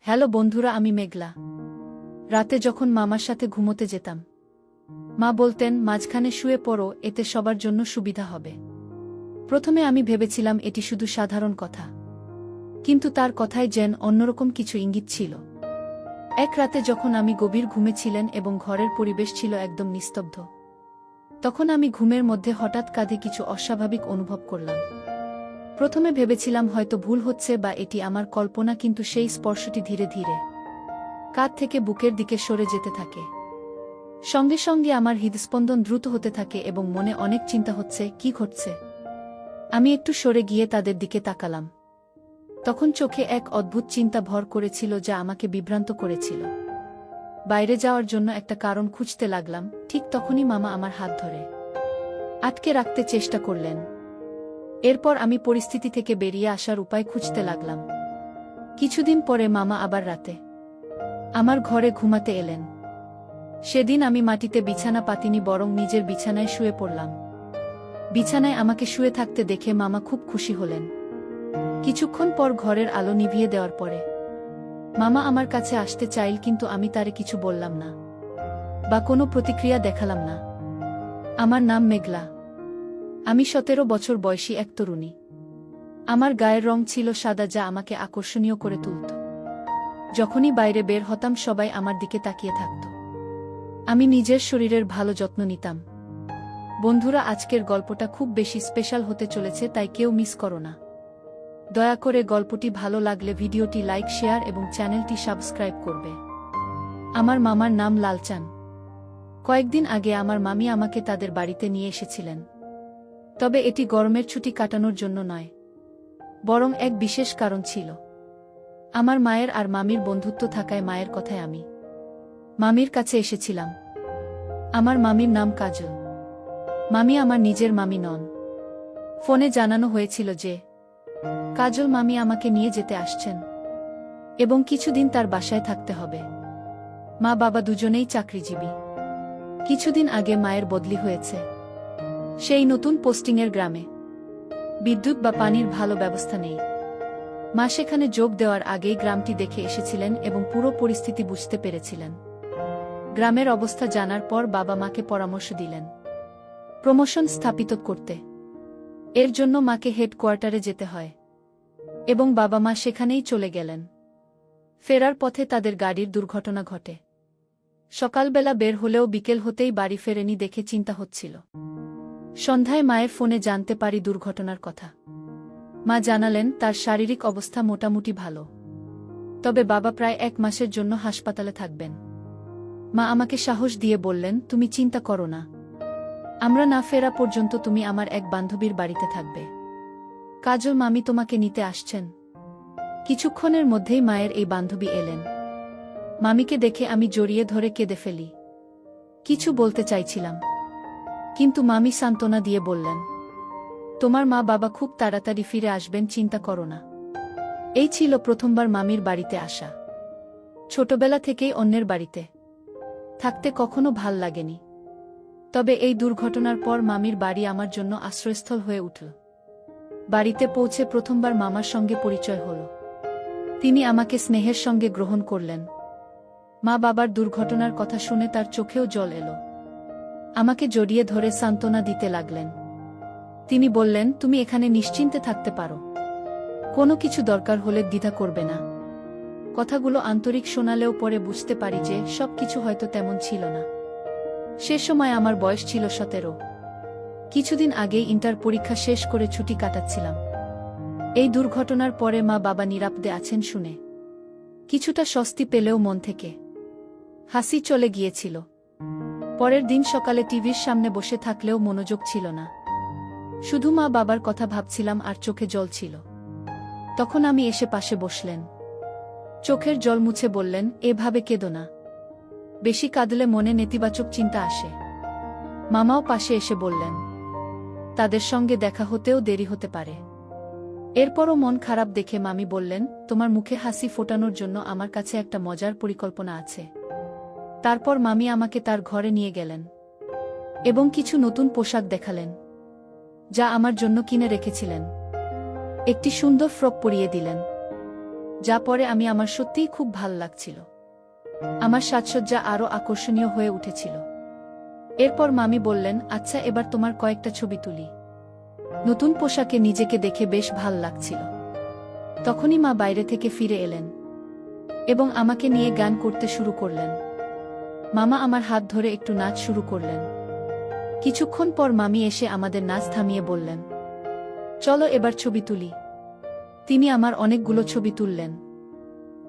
Hello বন্ধুরা, আমি মেঘলা। রাতে যখন মামার সাথে ঘুমোতে যেতাম, মা বলতেন মাঝখানে শুয়ে পড়ো, এতে সবার জন্য সুবিধা হবে। প্রথমে আমি ভেবেছিলাম এটি শুধু সাধারণ কথা, কিন্তু তার কথায় যেন অন্যরকম কিছু ইঙ্গিত ছিল। এক রাতে যখন আমি গভীর ঘুমে ছিলেন এবং ঘরের পরিবেশ ছিল একদম নিস্তব্ধ, তখন আমি ঘুমের মধ্যে হঠাৎ কাঁধে কিছু অস্বাভাবিক অনুভব করলাম। প্রথমে ভেবেছিলাম হয়তো ভুল হচ্ছে বা এটি আমার কল্পনা, কিন্তু সেই স্পর্শটি ধীরে ধীরে কাঁধ থেকে বুকের দিকে সরে যেতে থাকে। সঙ্গে সঙ্গে আমার হৃদস্পন্দন দ্রুত হতে থাকে এবং মনে অনেক চিন্তা হচ্ছে, কি ঘটছে। আমি একটু সরে গিয়ে তাদের দিকে তাকালাম। তখন চোখে এক অদ্ভুত চিন্তা ভর করেছিল যা আমাকে বিভ্রান্ত করেছিল। বাইরে যাওয়ার জন্য একটা কারণ খুঁজতে লাগলাম, ঠিক তখনই মামা আমার হাত ধরে আটকে রাখতে চেষ্টা করলেন। এরপর আমি পরিস্থিতি থেকে বেরিয়ে আসার উপায় খুঁজতে লাগলাম। কিছুদিন পরে মামা আবার রাতে আমার ঘরে ঘুমাতে এলেন। সেদিন আমি মাটিতে বিছানা পাতিনি, বরং নিজের বিছানায় শুয়ে পড়লাম। বিছানায় আমাকে শুয়ে থাকতে দেখে মামা খুব খুশি হলেন। কিছুক্ষণ পর ঘরের আলো নিভিয়ে দেওয়ার পরে মামা আমার কাছে আসতে চাইল, কিন্তু আমি তারে কিছু বললাম না বা কোনো প্রতিক্রিয়া দেখালাম না। আমার নাম মেঘলা। আমি 17 বছর বয়সী এক তরুণী। আমার গায়ের রং ছিল সাদা, যা আমাকে আকর্ষণীয় করে তুলত। যখনই বাইরে বের হতাম সবাই আমার দিকে তাকিয়ে থাকত। আমি নিজের শরীরের ভালো যত্ন নিতাম। বন্ধুরা, আজকের গল্পটা খুব বেশি স্পেশাল হতে চলেছে, তাই কেউ মিস করো না। দয়া করে গল্পটি ভালো লাগলে ভিডিওটি লাইক, শেয়ার এবং চ্যানেলটি সাবস্ক্রাইব করবে। আমার মামার নাম লালচান। কয়েকদিন আগে আমার মামি আমাকে তাদের বাড়িতে নিয়ে এসেছিলেন। তবে এটি গরমের ছুটি কাটানোর জন্য নয়, বরং এক বিশেষ কারণ ছিল। আমার মায়ের আর মামির বন্ধুত্ব থাকায় মায়ের কথায় আমি মামির কাছে এসেছিলাম। আমার মামির নাম কাজল। মামি আমার নিজের মামি নন। ফোনে জানানো হয়েছিল যে কাজল মামি আমাকে নিয়ে যেতে আসছেন এবং কিছুদিন তার বাসায় থাকতে হবে। মা বাবা দুজনেই চাকরিজীবী। কিছুদিন আগে মায়ের বদলি হয়েছে সেই নতুন পোস্টিংয়ের গ্রামে। বিদ্যুৎ বা পানির ভালো ব্যবস্থা নেই। মা সেখানে যোগ দেওয়ার আগেই গ্রামটি দেখে এসেছিলেন এবং পুরো পরিস্থিতি বুঝতে পেরেছিলেন। গ্রামের অবস্থা জানার পর বাবা মাকে পরামর্শ দিলেন প্রমোশন স্থাপিত করতে। এর জন্য মাকে হেডকোয়ার্টারে যেতে হয় এবং বাবা মা সেখানেই চলে গেলেন। ফেরার পথে তাদের গাড়ির দুর্ঘটনা ঘটে। সকালবেলা বের হলেও বিকেল হতেই বাড়ি ফেরেনি দেখে চিন্তা হচ্ছিল। সন্ধ্যায় মায়ের ফোনে জানতে পারি দুর্ঘটনার কথা। মা জানালেন তার শারীরিক অবস্থা মোটামুটি ভালো, তবে বাবা প্রায় 1 মাসের জন্য হাসপাতালে থাকবেন। মা আমাকে সাহস দিয়ে বললেন, তুমি চিন্তা করো না, আমরা না ফেরা পর্যন্ত তুমি আমার এক বান্ধবীর বাড়িতে থাকবে। কাজল মামি তোমাকে নিতে আসছেন। কিছুক্ষণের মধ্যেই মায়ের এই বান্ধবী এলেন। মামিকে দেখে আমি জড়িয়ে ধরে কেঁদে ফেলি। কিছু বলতে চাইছিলাম, কিন্তু মামি সান্ত্বনা দিয়ে বললেন, তোমার মা বাবা খুব তাড়াতাড়ি ফিরে আসবেন, চিন্তা করো না। এই ছিল প্রথমবার মামির বাড়িতে আসা। ছোটবেলা থেকেই অন্যের বাড়িতে থাকতে কখনো ভাল লাগেনি, তবে এই দুর্ঘটনার পর মামির বাড়ি আমার জন্য আশ্রয়স্থল হয়ে উঠল। বাড়িতে পৌঁছে প্রথমবার মামার সঙ্গে পরিচয় হল। তিনি আমাকে স্নেহের সঙ্গে গ্রহণ করলেন। মা বাবার দুর্ঘটনার কথা শুনে তার চোখেও জল এলো। আমাকে জড়িয়ে ধরে সান্ত্বনা দিতে লাগলেন। তিনি বললেন, তুমি এখানে নিশ্চিন্তে থাকতে পারো, কোনো কিছু দরকার হলে দ্বিধা করবে না। কথাগুলো আন্তরিক শোনালেও পরে বুঝতে পারি যে সবকিছু হয়তো তেমন ছিল না। সে সময় আমার বয়স ছিল 17। কিছুদিন আগেই ইন্টার পরীক্ষা শেষ করে ছুটি কাটাচ্ছিলাম। এই দুর্ঘটনার পরে মা বাবা নিরাপদে আছেন শুনে কিছুটা স্বস্তি পেলেও মন থেকে হাসি চলে গিয়েছিল। পরের দিন সকালে টিভির সামনে বসে থাকলেও মনোযোগ ছিল না। শুধু মা বাবার কথা ভাবছিলাম আর চোখে জল ছিল। তখন আমি এসে পাশে বসলেন। চোখের জল মুছে বললেন, এভাবে কেঁদো না, বেশি কাঁদলে মনে নেতিবাচক চিন্তা আসে। মামাও পাশে এসে বললেন, তাদের সঙ্গে দেখা হতেও দেরি হতে পারে। এরপরও মন খারাপ দেখে মামি বললেন, তোমার মুখে হাসি ফোটানোর জন্য আমার কাছে একটা মজার পরিকল্পনা আছে। তারপর মামি আমাকে তার ঘরে নিয়ে গেলেন এবং কিছু নতুন পোশাক দেখালেন যা আমার জন্য কিনে রেখেছিলেন। একটি সুন্দর ফ্রক পরিয়ে দিলেন। যা পরে আমি আমার সত্যিই খুব ভাল লাগছিল। আমার সাজসজ্জা আরও আকর্ষণীয় হয়ে উঠেছিল। এরপর মামি বললেন, আচ্ছা এবার তোমার কয়েকটা ছবি তুলি। নতুন পোশাকে নিজেকে দেখে বেশ ভাল লাগছিল। তখনই মা বাইরে থেকে ফিরে এলেন এবং আমাকে নিয়ে গান করতে শুরু করলেন। মামা আমার হাত ধরে একটু নাচ শুরু করলেন। কিছুক্ষণ পর মামি এসে আমাদের নাচ থামিয়ে বললেন, চলো এবার ছবি তুলি। তিনি আমার অনেকগুলো ছবি তুললেন।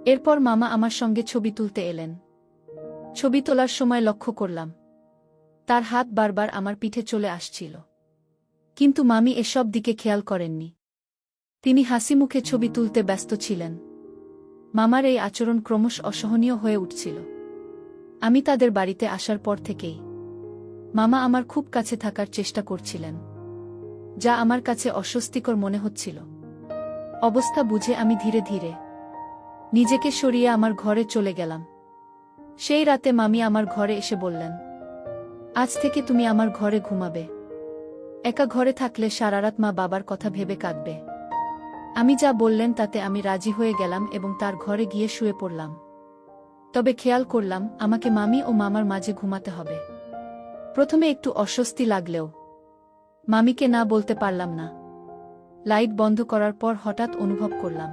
এরপর মামা আমার সঙ্গে ছবি তুলতে এলেন। ছবি তোলার সময় লক্ষ্য করলাম তার হাত বারবার আমার পিঠে চলে আসছিল, কিন্তু মামি এসব দিকে খেয়াল করেননি। তিনি হাসি মুখে ছবি তুলতে ব্যস্ত ছিলেন। মামার এই আচরণ ক্রমশ অসহনীয় হয়ে উঠছিল। আমি তাদের বাড়িতে আসার পর থেকেই মামা আমার খুব কাছে থাকার চেষ্টা করছিলেন, যা আমার কাছে অস্বস্তিকর মনে হচ্ছিল। অবস্থা বুঝে আমি ধীরে ধীরে নিজেকে সরিয়ে আমার ঘরে চলে গেলাম। সেই রাতে মামি আমার ঘরে এসে বললেন, আজ থেকে তুমি আমার ঘরে ঘুমাবে। একা ঘরে থাকলে সারারাত মা বাবার কথা ভেবে কাঁদবে। আমি যা বললেন তাতে আমি রাজি হয়ে গেলাম এবং তার ঘরে গিয়ে শুয়ে পড়লাম। তবে খেয়াল করলাম আমাকে মামি ও মামার মাঝে ঘুমাতে হবে। প্রথমে একটু অস্বস্তি লাগলেও মামিকে না বলতে পারলাম না। লাইট বন্ধ করার পর হঠাৎ অনুভব করলাম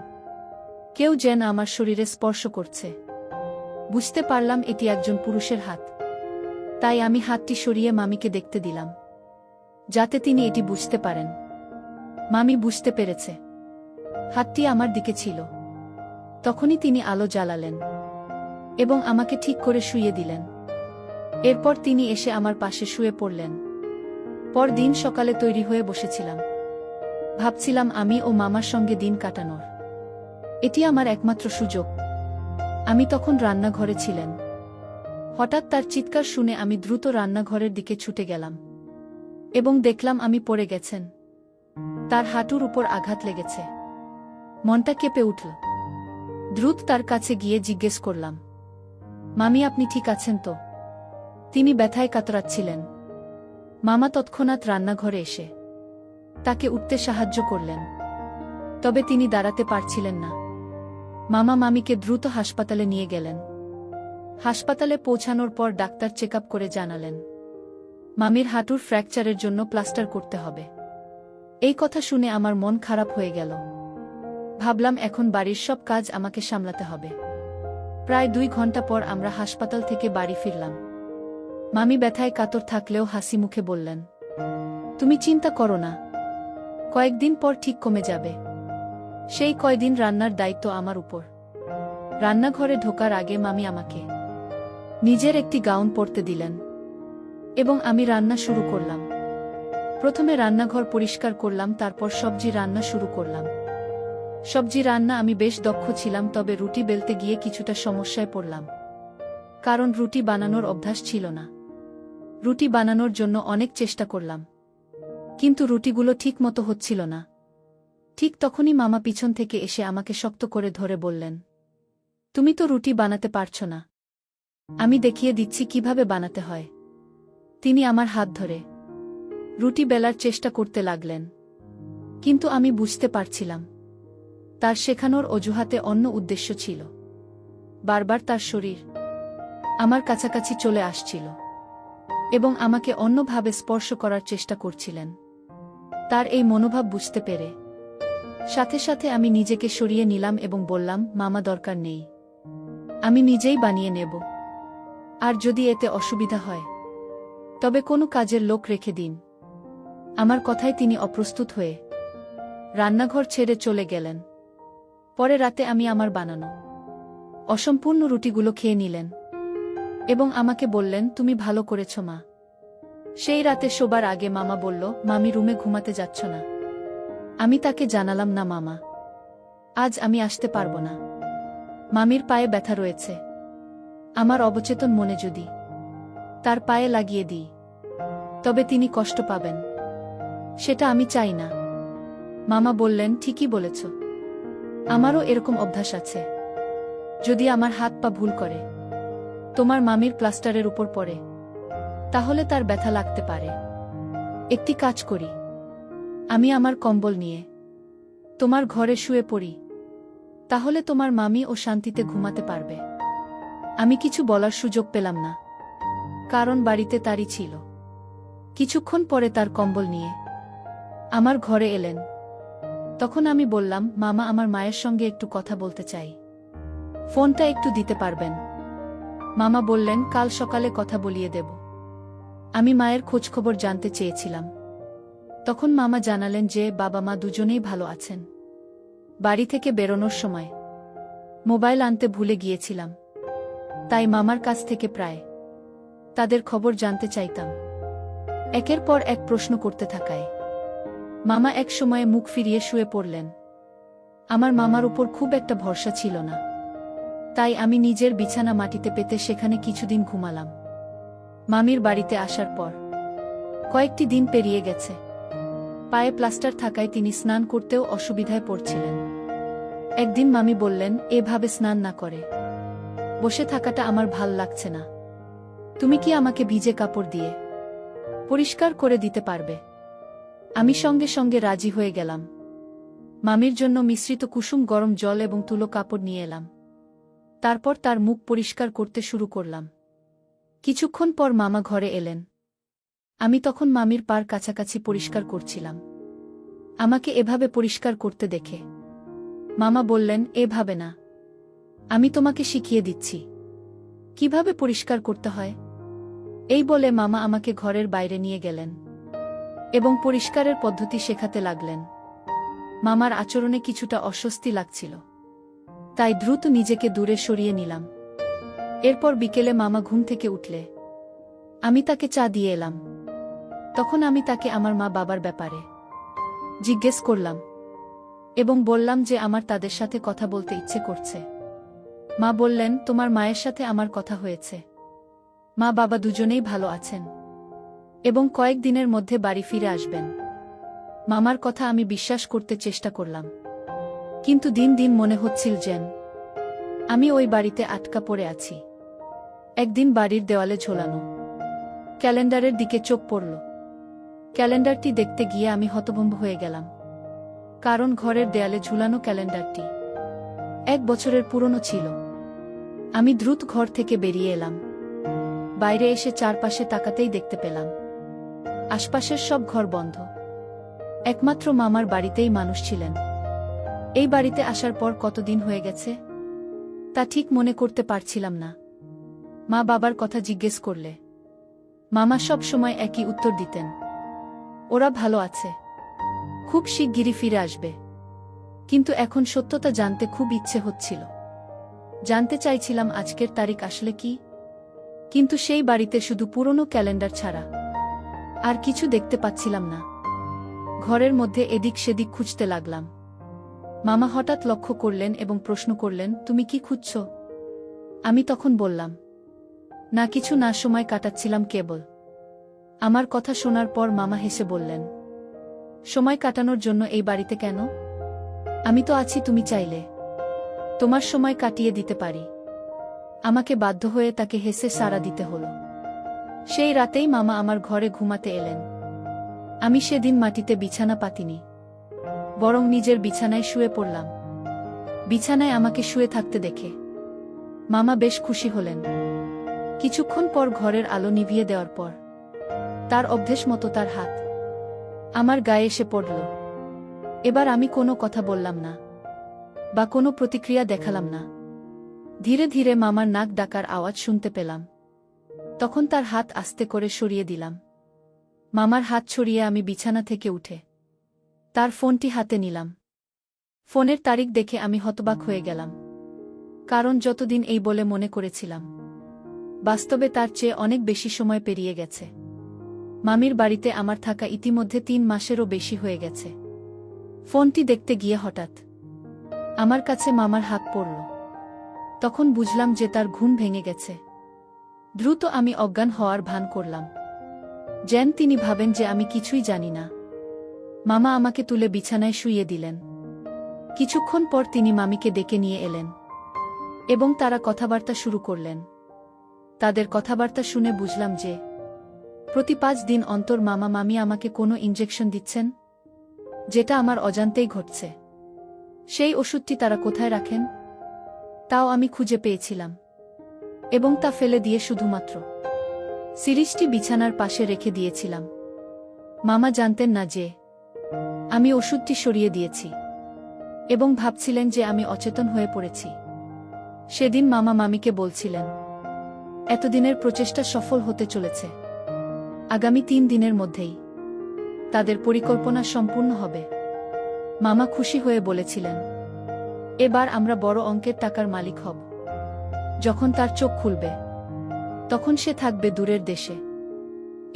কেউ যেন আমার শরীরে স্পর্শ করছে। বুঝতে পারলাম এটি একজন পুরুষের হাত। তাই আমি হাতটি সরিয়ে মামিকে দেখতে দিলাম, যাতে তিনি এটি বুঝতে পারেন। মামি বুঝতে পেরেছে হাতটি আমার দিকে ছিল। তখনই তিনি আলো জ্বালালেন এবং আমাকে ঠিক করে শুইয়ে দিলেন। এরপর তিনি এসে আমার পাশে শুয়ে পড়লেন। পরদিন সকালে তৈরি হয়ে বসেছিলাম। ভাবছিলাম আমি ও মামার সঙ্গে দিন কাটানোর। এটি আমার একমাত্র সুযোগ। আমি তখন রান্নাঘরে ছিলেন। হঠাৎ তার চিৎকার শুনে আমি দ্রুত রান্নাঘরের দিকে ছুটে গেলাম এবং দেখলাম আমি পড়ে গেছেন। তার হাঁটুর উপর আঘাত লেগেছে। মনটা কেঁপে উঠল। দ্রুত তার কাছে গিয়ে জিজ্ঞেস করলাম, মামি আপনি ঠিক আছেন তো? তিনি ব্যথায় কাতরাচ্ছিলেন। মামা তৎক্ষণাৎ রান্নাঘরে এসে তাকে উঠতে সাহায্য করলেন, তবে তিনি দাঁড়াতে পারছিলেন না। মামা মামিকে দ্রুত হাসপাতালে নিয়ে গেলেন। হাসপাতালে পৌঁছানোর পর ডাক্তার চেকআপ করে জানালেন মামির হাঁটুর ফ্র্যাকচারের জন্য প্লাস্টার করতে হবে। এই কথা শুনে আমার মন খারাপ হয়ে গেল। ভাবলাম এখন বাড়ির সব কাজ আমাকে সামলাতে হবে। প্রায় 2 ঘন্টা পর আমরা হাসপাতাল থেকে বাড়ি ফিরলাম। মামি ব্যথায় কাতর থাকলেও হাসি মুখে বললেন, তুমি চিন্তা করো না, কয়েকদিন পর ঠিক কমে যাবে। সেই কয়দিন রান্নার দায়িত্ব আমার উপর। রান্নাঘরে ঢোকার আগে মামি আমাকে নিজের একটি গাউন পরতে দিলেন এবং আমি রান্না শুরু করলাম। প্রথমে রান্নাঘর পরিষ্কার করলাম, তারপর সবজি রান্না শুরু করলাম। সবজি রান্না আমি বেশ দক্ষ ছিলাম, তবে রুটি বেলতে গিয়ে কিছুটা সমস্যায় পড়লাম, কারণ রুটি বানানোর অভ্যাস ছিল না। রুটি বানানোর জন্য অনেক চেষ্টা করলাম, কিন্তু রুটিগুলো ঠিক মতো হচ্ছিল না। ঠিক তখনই মামা পিছন থেকে এসে আমাকে শক্ত করে ধরে বললেন, তুমি তো রুটি বানাতে পারছো না, আমি দেখিয়ে দিচ্ছি কিভাবে বানাতে হয়। তিনি আমার হাত ধরে রুটি বেলার চেষ্টা করতে লাগলেন, কিন্তু আমি বুঝতে পারছিলাম তার শেখানোর অজুহাতে অন্য উদ্দেশ্য ছিল। বারবার তার শরীর আমার কাছাকাছি চলে আসছিল এবং আমাকে অন্যভাবে স্পর্শ করার চেষ্টা করছিলেন। তার এই মনোভাব বুঝতে পেরে সাথে সাথে আমি নিজেকে সরিয়ে নিলাম এবং বললাম, মামা দরকার নেই, আমি নিজেই বানিয়ে নেব। আর যদি এতে অসুবিধা হয় তবে কোনো কাজের লোক রেখে দিন। আমার কথায় তিনি অপ্রস্তুত হয়ে রান্নাঘর ছেড়ে চলে গেলেন। পরে রাতে আমি আমার বানানো অসম্পূর্ণ রুটিগুলো খেয়ে নিলেন এবং আমাকে বললেন, তুমি ভালো করেছ মা। সেই রাতে শোবার আগে মামা বলল, মামি রুমে ঘুমাতে যাচ্ছ না? আমি তাকে জানালাম, না মামা, আজ আমি আসতে পারবো না। মামির পায়ে ব্যথা রয়েছে। আমার অবচেতন মনে যদি তার পায়ে লাগিয়ে দিই তবে তিনি কষ্ট পাবেন, সেটা আমি চাই না। মামা বললেন, ঠিকই বলেছ, আমারও এরকম অভ্যাস আছে। যদি আমার হাত পা ভুল করে তোমার মামির প্লাস্টারের উপর পড়ে তাহলে তার ব্যথা লাগতে পারে। একটি কাজ করি, আমি আমার কম্বল নিয়ে তোমার ঘরে শুয়ে পড়ি, তাহলে তোমার মামি ও শান্তিতে ঘুমাতে পারবে। আমি কিছু বলার সুযোগ পেলাম না, কারণ বাড়িতে তারই ছিল। কিছুক্ষণ পরে তার কম্বল নিয়ে আমার ঘরে এলেন। তখন আমি বললাম, মামা, আমার মায়ের সঙ্গে একটু কথা বলতে চাই, ফোনটা একটু দিতে পারবেন? মামা বললেন, কাল সকালে কথা বলিয়ে দেব। আমি মায়ের খোঁজখবর জানতে চেয়েছিলাম। তখন মামা জানালেন যে বাবা মা দুজনেই ভালো আছেন। বাড়ি থেকে বেরোনোর সময় মোবাইল আনতে ভুলে গিয়েছিলাম, তাই মামার কাছ থেকে প্রায় তাদের খবর জানতে চাইতাম। একের পর এক প্রশ্ন করতে থাকায় মামা এক সময়ে মুখ ফিরিয়ে শুয়ে পড়লেন। আমার মামার উপর খুব একটা ভরসা ছিল না, তাই আমি নিজের বিছানা মাটিতে পেতে সেখানে কিছুদিন ঘুমালাম। মামির বাড়িতে আসার পর কয়েকটি দিন পেরিয়ে গেছে। পায়ে প্লাস্টার থাকায় তিনি স্নান করতেও অসুবিধায় পড়ছিলেন। একদিন মামি বললেন, এভাবে স্নান না করে বসে থাকাটা আমার ভাল লাগছে না, তুমি কি আমাকে ভিজে কাপড় দিয়ে পরিষ্কার করে দিতে পারবে? আমি সঙ্গে সঙ্গে রাজি হয়ে গেলাম। মামির জন্য মিশ্রিত কুসুম গরম জল এবং তুলো কাপড় নিয়ে এলাম। তারপর তার মুখ পরিষ্কার করতে শুরু করলাম। কিছুক্ষণ পর মামা ঘরে এলেন। আমি তখন মামির পার কাছাকাছি পরিষ্কার করছিলাম। আমাকে এভাবে পরিষ্কার করতে দেখে মামা বললেন, এভাবে না, আমি তোমাকে শিখিয়ে দিচ্ছি কিভাবে পরিষ্কার করতে হয়। এই বলে মামা আমাকে ঘরের বাইরে নিয়ে গেলেন এবং পরিষ্কারের পদ্ধতি শেখাতে লাগলেন। মামার আচরণে কিছুটা অস্বস্তি লাগছিল, তাই দ্রুত নিজেকে দূরে সরিয়ে নিলাম। এরপর বিকেলে মামা ঘুম থেকে উঠলে আমি তাকে চা দিয়ে এলাম। তখন আমি তাকে আমার মা বাবার ব্যাপারে জিজ্ঞেস করলাম এবং বললাম যে আমার তাদের সাথে কথা বলতে ইচ্ছে করছে। মা বললেন, তোমার মায়ের সাথে আমার কথা হয়েছে, মা বাবা দুজনেই ভালো আছেন এবং কয়েকদিনের মধ্যে বাড়ি ফিরে আসবেন। মামার কথা আমি বিশ্বাস করতে চেষ্টা করলাম, কিন্তু দিন দিন মনে হচ্ছিল যেন আমি ওই বাড়িতে আটকা পড়ে আছি। একদিন বাড়ির দেওয়ালে ঝোলানো ক্যালেন্ডারের দিকে চোখ পড়ল। ক্যালেন্ডারটি দেখতে গিয়ে আমি হতভম্ব হয়ে গেলাম, কারণ ঘরের দেয়ালে ঝুলানো ক্যালেন্ডারটি 1 বছরের পুরনো ছিল। আমি দ্রুত ঘর থেকে বেরিয়ে এলাম। বাইরে এসে চারপাশে তাকাতেই দেখতে পেলাম আশপাশের সব ঘর বন্ধ, একমাত্র মামার বাড়িতেই মানুষ ছিলেন। এই বাড়িতে আসার পর কতদিন হয়ে গেছে তা ঠিক মনে করতে পারছিলাম না। মা বাবার কথা জিজ্ঞেস করলে মামা সব সময় একই উত্তর দিতেন, ওরা ভালো আছে, খুব শিগগিরই ফিরে আসবে। কিন্তু এখন সত্যতা জানতে খুব ইচ্ছে হচ্ছিল। জানতে চাইছিলাম আজকের তারিখ আসলে কি, কিন্তু সেই বাড়িতে শুধু পুরনো ক্যালেন্ডার ছাড়া আর কিছু দেখতে পাচ্ছিলাম না। ঘরের মধ্যে এদিক সেদিক খুঁজতে লাগলাম। মামা হঠাৎ লক্ষ্য করলেন এবং প্রশ্ন করলেন, তুমি কি খুঁজছ? আমি তখন বললাম, না কিছু না, সময় কাটাচ্ছিলাম কেবল। আমার কথা শোনার পর মামা হেসে বললেন, সময় কাটানোর জন্য এই বাড়িতে কেন? আমি তো আছি, তুমি চাইলে তোমার সময় কাটিয়ে দিতে পারি। আমাকে বাধ্য হয়ে তাকে হেসে সাড়া দিতে হলো। সেই রাতেই মামা আমার ঘরে ঘুমাতে এলেন। আমি সেদিন মাটিতে বিছানা পাতিনি, বরং নিজের বিছানায় শুয়ে পড়লাম। বিছানায় আমাকে শুয়ে থাকতে দেখে মামা বেশ খুশি হলেন। কিছুক্ষণ পর ঘরের আলো নিভিয়ে দেওয়ার পর তার অভ্যেস মতো তার হাত আমার গায়ে এসে পড়ল। এবার আমি কোনো কথা বললাম না বা কোনো প্রতিক্রিয়া দেখালাম না। ধীরে ধীরে মামার নাক ডাকার আওয়াজ শুনতে পেলাম। তখন তার হাত আস্তে করে সরিয়ে দিলাম। মামার হাত ছড়িয়ে আমি বিছানা থেকে উঠে তার ফোনটি হাতে নিলাম। ফোনের তারিখ দেখে আমি হতবাক হয়ে গেলাম, কারণ যতদিন এই বলে মনে করেছিলাম, বাস্তবে তার চেয়ে অনেক বেশি সময় পেরিয়ে গেছে। মামির বাড়িতে আমার থাকা ইতিমধ্যে 3 মাসেরও বেশি হয়ে গেছে। ফোনটি দেখতে গিয়ে হঠাৎ আমার কাছে মামার হাত পড়ল। তখন বুঝলাম যে তার ঘুম ভেঙে গেছে। দ্রুত আমি অজ্ঞান হওয়ার ভান করলাম, যেন তিনি ভাবেন যে আমি কিছুই জানি না। মামা আমাকে তুলে বিছানায় শুইয়ে দিলেন। কিছুক্ষণ পর তিনি মামিকে ডেকে নিয়ে এলেন এবং তারা কথাবার্তা শুরু করলেন। তাদের কথাবার্তা শুনে বুঝলাম যে প্রতি 5 দিন অন্তর মামা মামি আমাকে কোনো ইনজেকশন দিচ্ছেন, যেটা আমার অজান্তেই ঘটছে। সেই ওষুধটি তারা কোথায় রাখেন তাও আমি খুঁজে পেয়েছিলাম, এবং তা ফেলে দিয়ে শুধুমাত্র সিরিজটি বিছানার পাশে রেখে দিয়েছিলাম। মামা জানতেন না যে আমি ওষুধটি সরিয়ে দিয়েছি, এবং ভাবছিলেন যে আমি অচেতন হয়ে পড়েছি। সেদিন মামা মামিকে বলছিলেন, এতদিনের প্রচেষ্টা সফল হতে চলেছে। আগামী 3 দিনের মধ্যেই তাদের পরিকল্পনা সম্পূর্ণ হবে। মামা খুশি হয়ে বলেছিলেন, এবার আমরা বড় অঙ্কের টাকার মালিক হব। যখন তার চোখ খুলবে তখন সে থাকবে দূরের দেশে।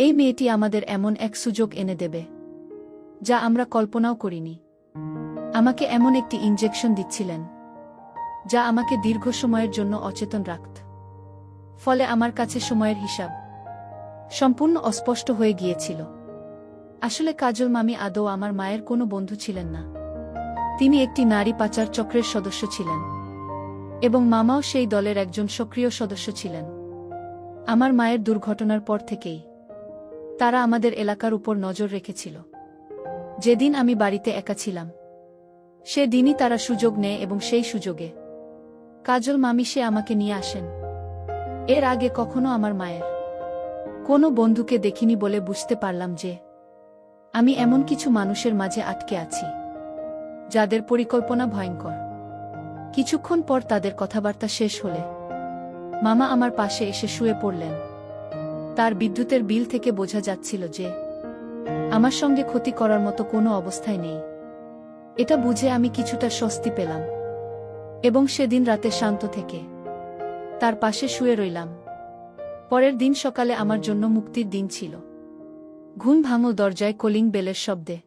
এই মেয়েটি আমাদের এমন এক সুযোগ এনে দেবে যা আমরা কল্পনাও করিনি। আমাকে এমন একটি ইনজেকশন দিচ্ছিলেন যা আমাকে দীর্ঘ সময়ের জন্য অচেতন রাখত। ফলে আমার কাছে সময়ের হিসাব সম্পূর্ণ অস্পষ্ট হয়ে গিয়েছিল। আসলে কাজল মামি আদৌ আমার মায়ের কোনো বন্ধু ছিলেন না। তিনি একটি নারী পাচার চক্রের সদস্য ছিলেন, এবং মামাও সেই দলের একজন সক্রিয় সদস্য ছিলেন। আমার মায়ের দুর্ঘটনার পর থেকেই তারা আমাদের এলাকার উপর নজর রেখেছিল। যেদিন আমি বাড়িতে একা ছিলাম সেদিনই তারা সুযোগ নেয়, এবং সেই সুযোগে কাজল মামি সে আমাকে নিয়ে আসেন। এর আগে কখনো আমার মায়ের কোনো বন্ধুকে দেখিনি বলে বুঝতে পারলাম যে আমি এমন কিছু মানুষের মাঝে আটকে আছি যাদের পরিকল্পনা ভয়ঙ্কর। কিছুক্ষণ পর তাদের কথাবার্তা শেষ হলে মামা আমার পাশে এসে শুয়ে পড়লেন। তার বিদ্যুতের বিল থেকে বোঝা যাচ্ছিল যে আমার সঙ্গে ক্ষতি করার মতো কোনো অবস্থায় নেই। এটা বুঝে আমি কিছুটা স্বস্তি পেলাম, এবং সেদিন রাতে শান্ত থেকে তার পাশে শুয়ে রইলাম। পরের দিন সকালে আমার জন্য মুক্তির দিন ছিল। ঘুম ভাঙল দরজায় কলিং বেলের শব্দে।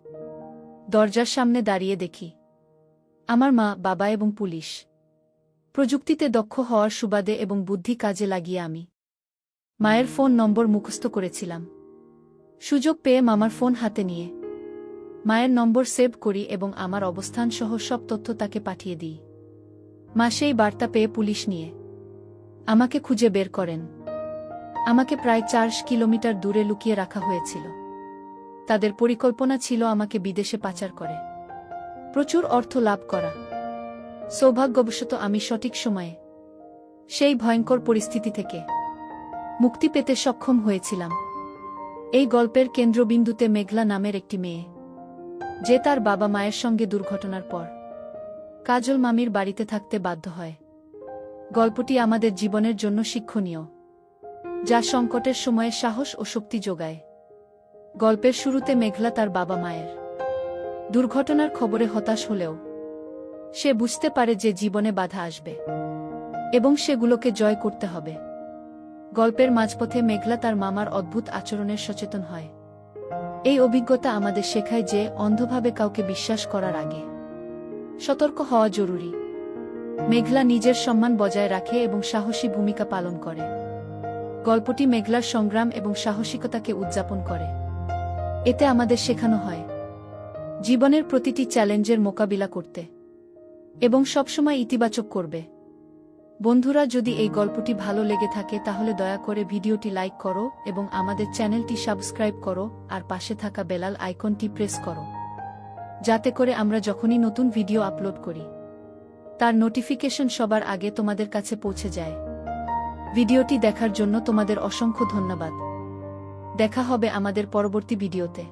দরজার সামনে দাঁড়িয়ে দেখি আমার মা, বাবা এবং পুলিশ। প্রযুক্তিতে দক্ষ হওয়ার সুবাদে এবং বুদ্ধি কাজে লাগিয়ে আমি মায়ের ফোন নম্বর মুখস্থ করেছিলাম। সুযোগ পেয়ে মামার ফোন হাতে নিয়ে মায়ের নম্বর সেভ করি এবং আমার অবস্থান সহ সব তথ্য তাকে পাঠিয়ে দিই। মা সেই বার্তা পেয়ে পুলিশ নিয়ে আমাকে খুঁজে বের করেন। আমাকে প্রায় 4 কিলোমিটার দূরে লুকিয়ে রাখা হয়েছিল। তাদের পরিকল্পনা ছিল আমাকে বিদেশে পাচার করে প্রচুর অর্থ লাভ করা। সৌভাগ্যবশত আমি সঠিক সময়ে সেই ভয়ঙ্কর পরিস্থিতি থেকে মুক্তি পেতে সক্ষম হয়েছিলাম। এই গল্পের কেন্দ্রবিন্দুতে মেঘলা নামের একটি মেয়ে, যে তার বাবা মায়ের সঙ্গে দুর্ঘটনার পর কাজল মামির বাড়িতে থাকতে বাধ্য হয়। গল্পটি আমাদের জীবনের জন্য শিক্ষণীয়, যা সংকটের সময়ে সাহস ও শক্তি যোগায়। গল্পের শুরুতে মেঘলা তার বাবা মায়ের দুর্ঘটনার খবরে হতাশ হলেও সে বুঝতে পারে যে জীবনে বাধা আসবে এবং সেগুলোকে জয় করতে হবে। গল্পের মাঝপথে মেঘলা তার মামার অদ্ভুত আচরণের সচেতন হয়। এই অভিজ্ঞতা আমাদের শেখায় যে অন্ধভাবে কাউকে বিশ্বাস করার আগে সতর্ক হওয়া জরুরি। মেঘলা নিজের সম্মান বজায় রাখে এবং সাহসী ভূমিকা পালন করে। গল্পটি মেঘলার সংগ্রাম এবং সাহসিকতাকে উদযাপন করে। এতে আমাদের শেখানো হয় জীবনের প্রতিটি চ্যালেঞ্জের মোকাবিলা করতে এবং সবসময় ইতিবাচক করবে। বন্ধুরা, যদি এই গল্পটি ভালো লেগে থাকে তাহলে দয়া করে ভিডিওটি লাইক করো এবং আমাদের চ্যানেলটি সাবস্ক্রাইব করো, আর পাশে থাকা বেল আইকনটি প্রেস করো, যাতে করে আমরা যখনই নতুন ভিডিও আপলোড করি তার নোটিফিকেশন সবার আগে তোমাদের কাছে পৌঁছে যায়। ভিডিওটি দেখার জন্য তোমাদের অসংখ্য ধন্যবাদ। দেখা হবে আমাদের পরবর্তী ভিডিওতে।